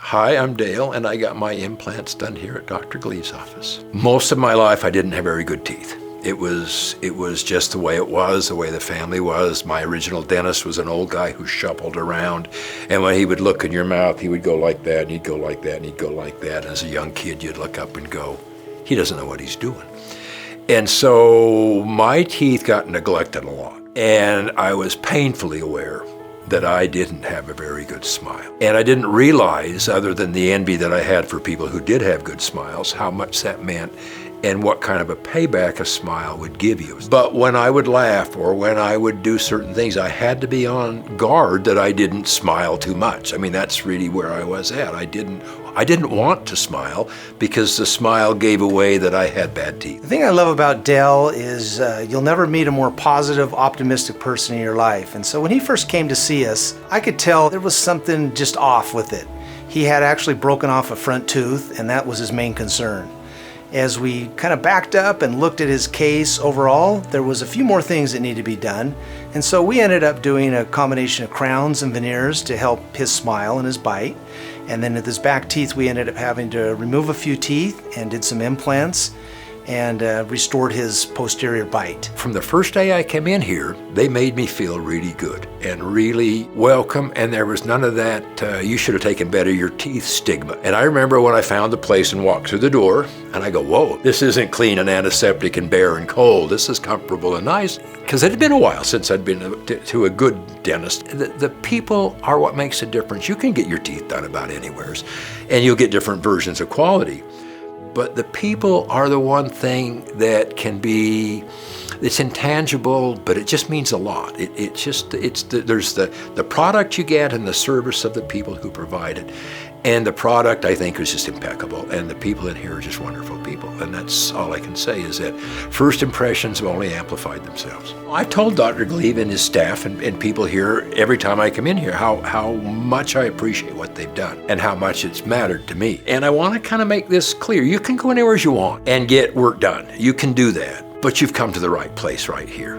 Hi, I'm Dale, and I got my implants done here at Dr. Gleave's office. Most of my life, I didn't have very good teeth. It was just the way it was, the way the family was. My original dentist was an old guy who shuffled around, and when he would look in your mouth, he would go like that, and he'd go like that, and he'd go like that. And as a young kid, you'd look up and go, he doesn't know what he's doing. And so my teeth got neglected a lot, and I was painfully aware that I didn't have a very good smile. And I didn't realize, other than the envy that I had for people who did have good smiles, how much that meant and what kind of a payback a smile would give you. But when I would laugh or when I would do certain things, I had to be on guard that I didn't smile too much. I mean, that's really where I was at. I didn't want to smile because the smile gave away that I had bad teeth. The thing I love about Dale is you'll never meet a more positive, optimistic person in your life. And so when he first came to see us, I could tell there was something just off with it. He had actually broken off a front tooth, and that was his main concern. As we kind of backed up and looked at his case overall, there was a few more things that needed to be done. And so we ended up doing a combination of crowns and veneers to help his smile and his bite. And then at his back teeth, we ended up having to remove a few teeth and did some implants and restored his posterior bite. From the first day I came in here, they made me feel really good and really welcome, and there was none of that, you should have taken better your teeth stigma. And I remember when I found the place and walked through the door, and I go, whoa, this isn't clean and antiseptic and bare and cold. This is comfortable and nice. Because it had been a while since I'd been to a good dentist. The people are what makes a difference. You can get your teeth done about anywhere, and you'll get different versions of quality. But the people are the one thing that can be, it's intangible, but it just means a lot. There's the product you get and the service of the people who provide it. And the product, I think, is just impeccable. And the people in here are just wonderful people. And that's all I can say is that first impressions have only amplified themselves. I've told Dr. Gleave and his staff and people here every time I come in here how much I appreciate what they've done and how much it's mattered to me. And I want to kind of make this clear. You can go anywhere you want and get work done. You can do that. But you've come to the right place right here.